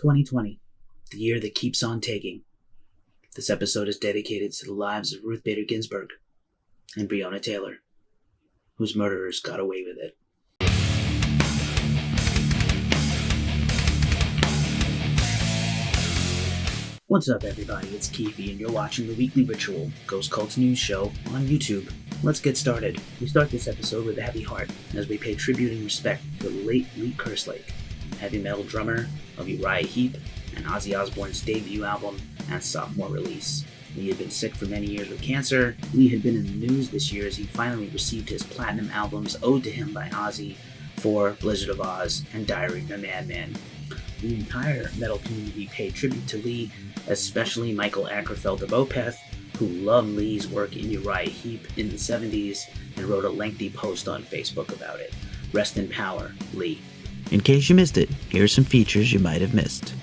2020, the year that keeps on taking. This episode is dedicated to the lives of Ruth Bader Ginsburg and Breonna Taylor, whose murderers got away with it. What's up, everybody? It's Keefe, and you're watching the Weekly Ritual, Ghost Cult's news show on YouTube. Let's get started. We start this episode with a heavy heart as we pay tribute and respect to the late Lee Kerslake, heavy metal drummer of Uriah Heep and Ozzy Osbourne's debut album and sophomore release. Lee had been sick for many years with cancer. Lee had been in the news this year as he finally received his platinum albums owed to him by Ozzy for Blizzard of Oz and Diary of a Madman. The entire metal community paid tribute to Lee, especially Michael Ackerfeld of Opeth, who loved Lee's work in Uriah Heep in the 70s and wrote a lengthy post on Facebook about it. Rest in power, Lee. In case you missed it, here are some features you might have missed.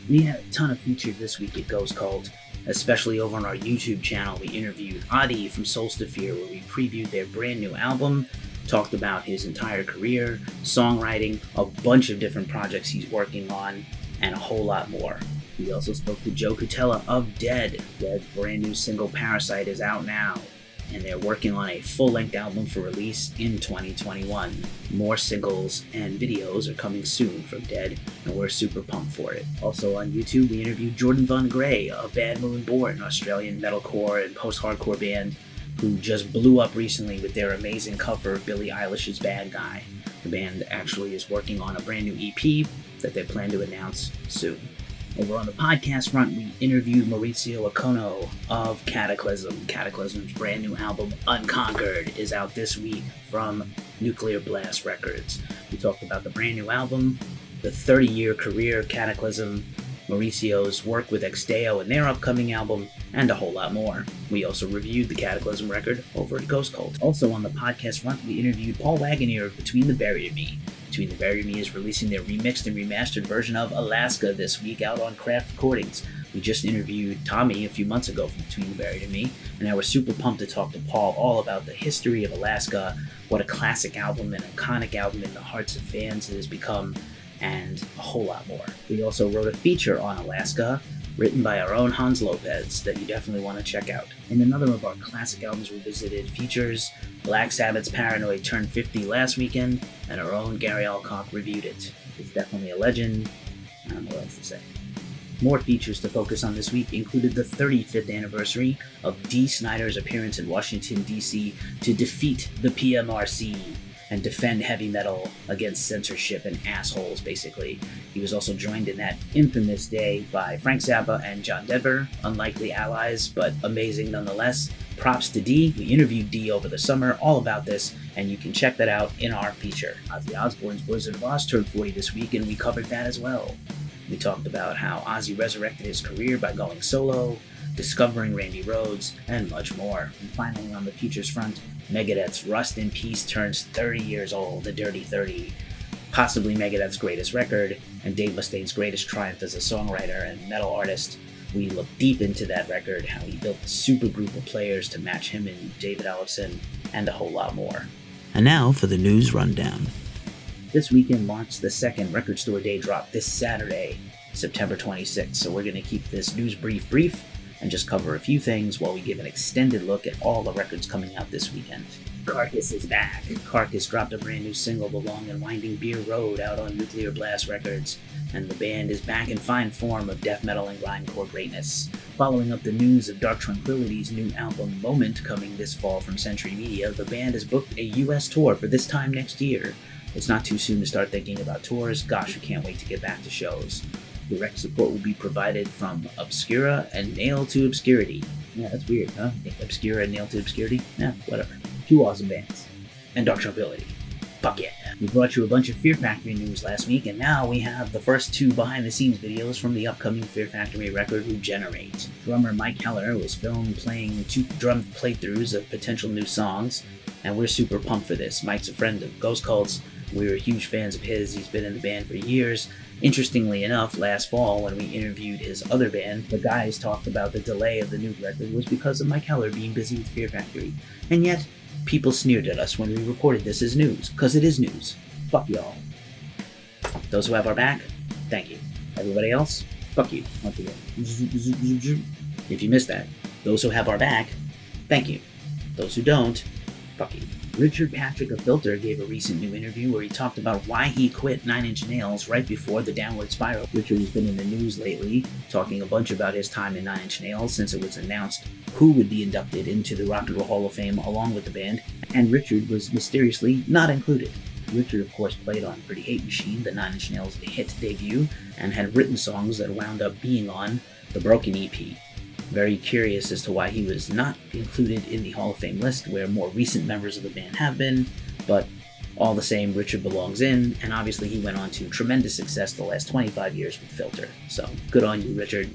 We had a ton of features this week at Ghost Cult, especially over on our YouTube channel. We interviewed Adi from Solstafir, where we previewed their brand new album, talked about his entire career, songwriting, a bunch of different projects he's working on, and a whole lot more. We also spoke to Joe Cutella of Dead. Dead's brand new single Parasite is out now, and they're working on a full-length album for release in 2021. More singles and videos are coming soon from Dead, and we're super pumped for it. Also on YouTube, we interviewed Jordan Von Gray of Bad Moon Born, an Australian metalcore and post-hardcore band who just blew up recently with their amazing cover of Billie Eilish's Bad Guy. The band actually is working on a brand new EP that they plan to announce soon. Over on the podcast front, we interviewed Maurizio Okono of Cataclysm. Cataclysm's brand new album, Unconquered, is out this week from Nuclear Blast Records. We talked about the brand new album, the 30-year career of Cataclysm, Mauricio's work with Exdeo and their upcoming album, and a whole lot more. We also reviewed the Cataclysm record over at Ghost Cult. Also on the podcast front, we interviewed Paul Wagoneer of Between the Buried and Me. Between the Buried and Me is releasing their remixed and remastered version of Alaska this week out on Craft Recordings. We just interviewed Tommy a few months ago from Between the Buried and Me, and now we're super pumped to talk to Paul all about the history of Alaska, what a classic album and iconic album in the hearts of fans it has become, and a whole lot more. We also wrote a feature on Alaska, written by our own Hans Lopez, that you definitely want to check out. In another of our classic albums revisited features, Black Sabbath's Paranoid turned 50 last weekend, and our own Gary Alcock reviewed it. It's definitely a legend. I don't know what else to say. More features to focus on this week included the 35th anniversary of Dee Snider's appearance in Washington, D.C. to defeat the PMRC and defend heavy metal against censorship and assholes, basically. He was also joined in that infamous day by Frank Zappa and John Denver, unlikely allies, but amazing nonetheless. Props to Dee. We interviewed Dee over the summer all about this, and you can check that out in our feature. Ozzy Osbourne's Blizzard of Oz turned 40 this week, and we covered that as well. We talked about how Ozzy resurrected his career by going solo, discovering Randy Rhoads, and much more. And finally, on the features front, Megadeth's Rust in Peace turns 30 years old, the Dirty 30, possibly Megadeth's greatest record, and Dave Mustaine's greatest triumph as a songwriter and metal artist. We look deep into that record, how he built a super group of players to match him and David Ellefson, and a whole lot more. And now for the news rundown. This weekend marks the second Record Store Day drop this Saturday, September 26th, so we're going to keep this news brief, and just cover a few things while we give an extended look at all the records coming out this weekend. Carcass is back. Carcass dropped a brand new single, The Long and Winding Beer Road, out on Nuclear Blast Records, and the band is back in fine form of death metal and grindcore greatness. Following up the news of Dark Tranquillity's new album, Moment, coming this fall from Century Media, the band has booked a US tour for this time next year. It's not too soon to start thinking about tours. Gosh, we can't wait to get back to shows. Direct support will be provided from Obscura and Nail to Obscurity. Yeah, that's weird, huh? Obscura and Nail to Obscurity? Yeah, whatever. Two awesome bands. And Dark Tranquillity. Fuck yeah. We brought you a bunch of Fear Factory news last week, and now we have the first two behind-the-scenes videos from the upcoming Fear Factory record, Regenerate. Drummer Mike Heller was filmed playing two drum playthroughs of potential new songs, and we're super pumped for this. Mike's a friend of Ghost Cult's. We were huge fans of his. He's been in the band for years. Interestingly enough, last fall when we interviewed his other band, the guys talked about the delay of the new record was because of Mike Heller being busy with Fear Factory. And yet, people sneered at us when we reported this as news, because it is news. Fuck y'all. Those who have our back, thank you. Everybody else, fuck you. Once again. If you missed that, those who have our back, thank you. Those who don't, fuck you. Richard Patrick of Filter gave a recent new interview where he talked about why he quit Nine Inch Nails right before the downward spiral. Richard has been in the news lately, talking a bunch about his time in Nine Inch Nails since it was announced who would be inducted into the Rock and Roll Hall of Fame along with the band, and Richard was mysteriously not included. Richard, of course, played on Pretty Hate Machine, the Nine Inch Nails hit debut, and had written songs that wound up being on the Broken EP. Very curious as to why he was not included in the Hall of Fame list where more recent members of the band have been, but all the same, Richard belongs in, and obviously he went on to tremendous success the last 25 years with Filter. So, good on you, Richard.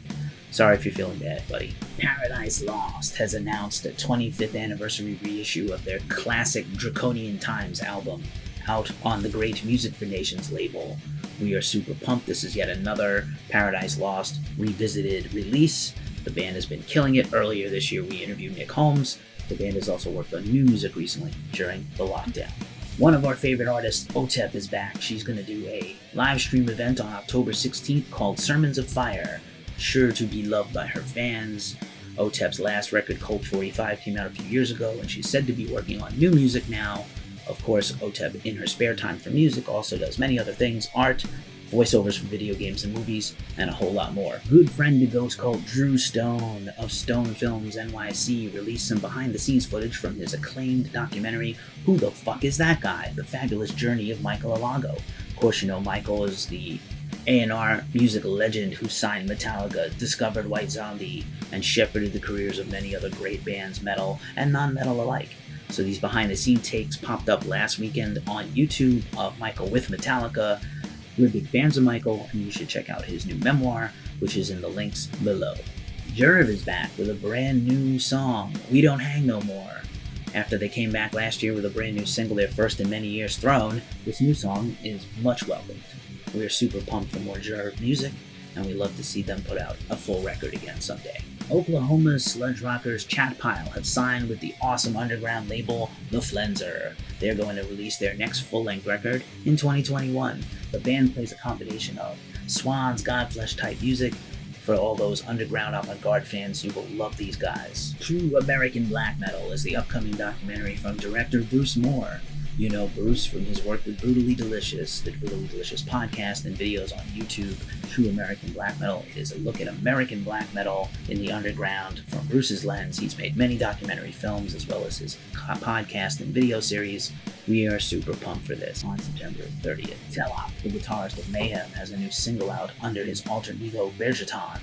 Sorry if you're feeling bad, buddy. Paradise Lost has announced a 25th anniversary reissue of their classic Draconian Times album, out on the Great Music for Nations label. We are super pumped. This is yet another Paradise Lost revisited release. The band has been killing it. Earlier this year, we interviewed Nick Holmes. The band has also worked on new music recently during the lockdown. One of our favorite artists, OTEP, is back. She's going to do a live stream event on October 16th called Sermons of Fire, sure to be loved by her fans. OTEP's last record, Colt 45, came out a few years ago, and she's said to be working on new music now. Of course, OTEP, in her spare time for music, also does many other things, art, voiceovers for video games and movies, and a whole lot more. Good friend to Ghost Cult Drew Stone of Stone Films NYC released some behind-the-scenes footage from his acclaimed documentary, Who the Fuck Is That Guy? The Fabulous Journey of Michael Alago. Of course, you know Michael is the A&R music legend who signed Metallica, discovered White Zombie, and shepherded the careers of many other great bands, metal and non-metal alike. So these behind-the-scenes takes popped up last weekend on YouTube of Michael with Metallica. We're big fans of Michael, and you should check out his new memoir, which is in the links below. Jerv is back with a brand new song, We Don't Hang No More. After they came back last year with a brand new single, their first in many years, Throne, this new song is much welcomed. We are super pumped for more Jerv music, and we love to see them put out a full record again someday. Oklahoma's sludge rockers Chat Pile have signed with the awesome underground label The Flenser. They're going to release their next full-length record in 2021. The band plays a combination of Swans, Godflesh type music for all those underground avant-garde fans who will love these guys. True American Black Metal is the upcoming documentary from director Bruce Moore. You know Bruce from his work with Brutally Delicious, the Brutally Delicious podcast and videos on YouTube. True American Black Metal is a look at American black metal in the underground from Bruce's lens. He's made many documentary films as well as his podcast and video series. We are super pumped for this on September 30th. Telop, the guitarist of Mayhem, has a new single out under his alter ego Bergeton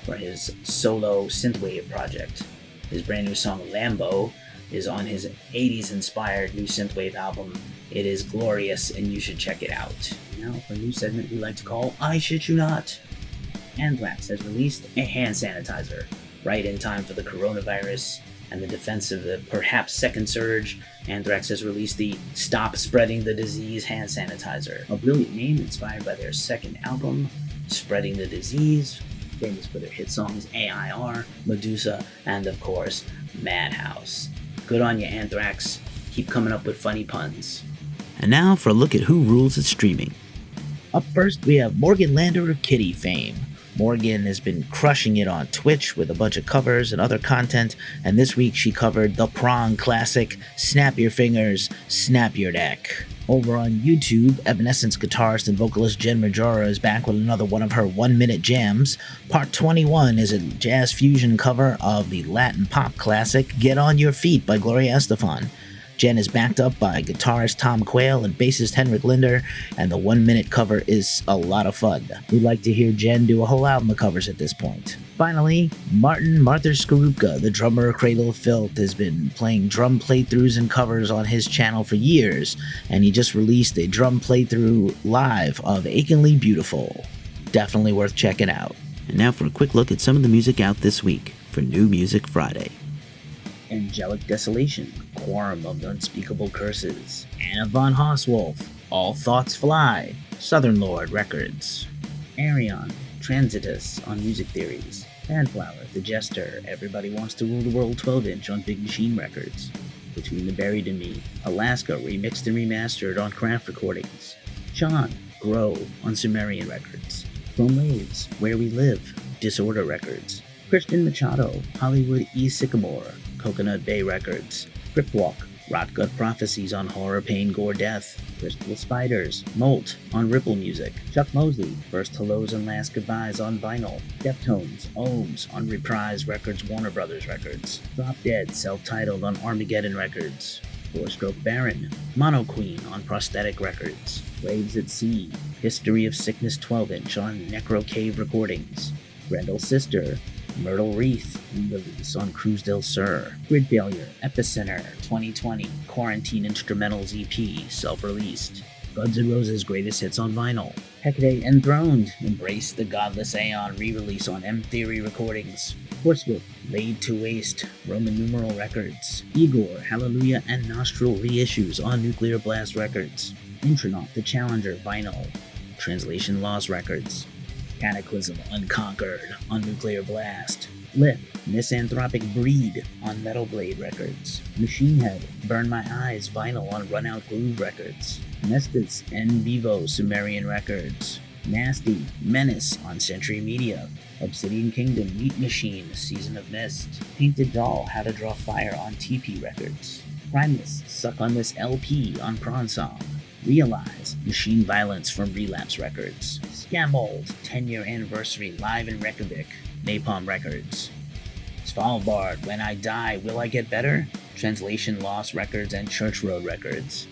for his solo synthwave project. His brand new song Lambo is on his 80s-inspired new synthwave album. It is glorious, and you should check it out. Now, for a new segment we like to call I Shit You Not. Anthrax has released a hand sanitizer, right in time for the coronavirus and the defense of the perhaps second surge. Anthrax has released the Stop Spreading the Disease hand sanitizer, a brilliant name inspired by their second album, Spreading the Disease, famous for their hit songs AIR, Medusa, and of course, Madhouse. Good on you, Anthrax. Keep coming up with funny puns. And now for a look at who rules at streaming. Up first, we have Morgan Lander of Kitty fame. Morgan has been crushing it on Twitch with a bunch of covers and other content, and this week she covered the Prong classic, Snap Your Fingers, Snap Your Neck. Over on YouTube, Evanescence guitarist and vocalist Jen Majora is back with another one of her 1-minute jams. Part 21 is a jazz fusion cover of the Latin pop classic Get On Your Feet by Gloria Estefan. Jen is backed up by guitarist Tom Quayle and bassist Henrik Linder, and the 1-minute cover is a lot of fun. We'd like to hear Jen do a whole album of covers at this point. Finally, Martha Skorupka, the drummer of Cradle of Filth, has been playing drum playthroughs and covers on his channel for years, and he just released a drum playthrough live of Achingly Beautiful. Definitely worth checking out. And now for a quick look at some of the music out this week for New Music Friday. Angelic Desolation, Quorum of Unspeakable Curses, Anna von Hauswolf, All Thoughts Fly, Southern Lord Records, Arion, Transitus on Music Theories, Padflower, The Jester, Everybody Wants to Rule the World 12-inch on Big Machine Records, Between the Buried and Me, Alaska, remixed and remastered on Craft Recordings, Sean, Grow on Sumerian Records, Chrome Waves, Where We Live, Disorder Records. Christian Machado, Hollywood E. Sycamore, Coconut Bay Records. Cryptwalk, Rot Gut Prophecies on Horror, Pain, Gore, Death. Crystal Spiders, Molt on Ripple Music. Chuck Mosley, First Hellos and Last Goodbyes on vinyl. Deftones, Ohms on Reprise Records, Warner Brothers Records. Drop Dead, self-titled on Armageddon Records. Four Stroke Baron, Mono Queen on Prosthetic Records. Waves at Sea, History of Sickness 12-inch on Necro Cave Recordings. Grendel's Sister, Myrtle Wreath, release on Cruz del Sur. Grid Failure, Epicenter, 2020, Quarantine Instrumentals EP, self-released. Guns N' Roses' Greatest Hits on vinyl. Hecate Enthroned, Embrace the Godless Aeon, re-release on M Theory Recordings. Horsewhip, Laid to Waste, Roman numeral records. Igor, Hallelujah and Nostril reissues on Nuclear Blast Records. Intronaut, The Challenger, vinyl. Translation Lost Records. Cataclysm Unconquered on Nuclear Blast. Lip, Misanthropic Breed on Metal Blade Records. Machine Head, Burn My Eyes vinyl on Run Out Groove Records. Nestus, En Vivo Sumerian Records. Nasty, Menace on Century Media. Obsidian Kingdom, Meat Machine, Season of Mist. Painted Doll, How to Draw Fire on TP Records. Primus, Suck on This LP on Prawn Song. Realize, Machine Violence from Relapse Records. Scamold, 10-year anniversary live in Reykjavik, Napalm Records. Svalbard, When I Die, Will I Get Better? Translation Lost Records and Church Road Records.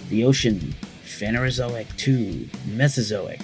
The Ocean, Phanerozoic 2, Mesozoic,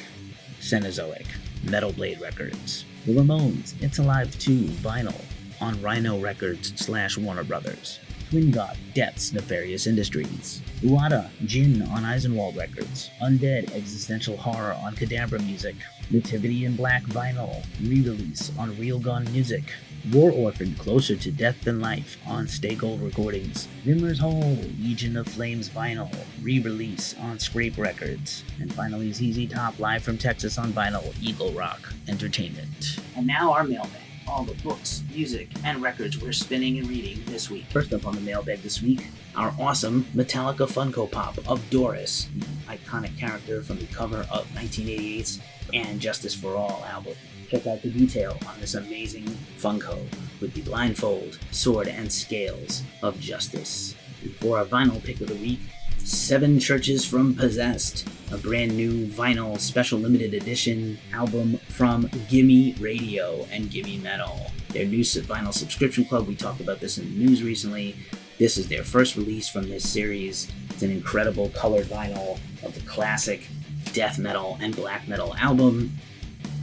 Cenozoic, Metal Blade Records. The Ramones, It's Alive 2, vinyl on Rhino Records / Warner Brothers. Twin God, Death's Nefarious Industries. Uada, Jinn on Eisenwald Records. Undead, Existential Horror on Cadabra Music. Nativity in Black vinyl, re-release on Real Gun Music. War Orphan, Closer to Death Than Life on Stay Gold Recordings. Rimmer's Hole, Legion of Flames vinyl, re-release on Scrape Records. And finally ZZ Top, live from Texas on vinyl, Eagle Rock Entertainment. And now our mailbag. All the books, music, and records we're spinning and reading this week. First up on the mailbag this week, our awesome Metallica Funko Pop of Doris, the iconic character from the cover of 1988's And Justice for All album. Check out the detail on this amazing Funko with the blindfold, sword, and scales of justice. And for our vinyl pick of the week, 7 Churches from Possessed, a brand new vinyl special limited edition album from Gimme Radio and Gimme Metal. Their new vinyl subscription club, we talked about this in the news recently. This is their first release from this series. It's an incredible colored vinyl of the classic death metal and black metal album.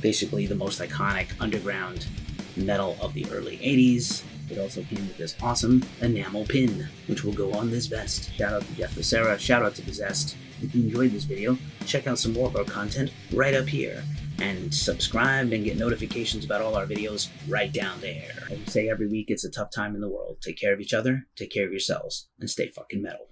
Basically the most iconic underground metal of the early 80s. It also came with this awesome enamel pin, which will go on this vest. Shout out to Jeff Becerra, shout out to Possessed. If you enjoyed this video, check out some more of our content right up here. And subscribe and get notifications about all our videos right down there. As we say every week, it's a tough time in the world. Take care of each other, take care of yourselves, and stay fucking metal.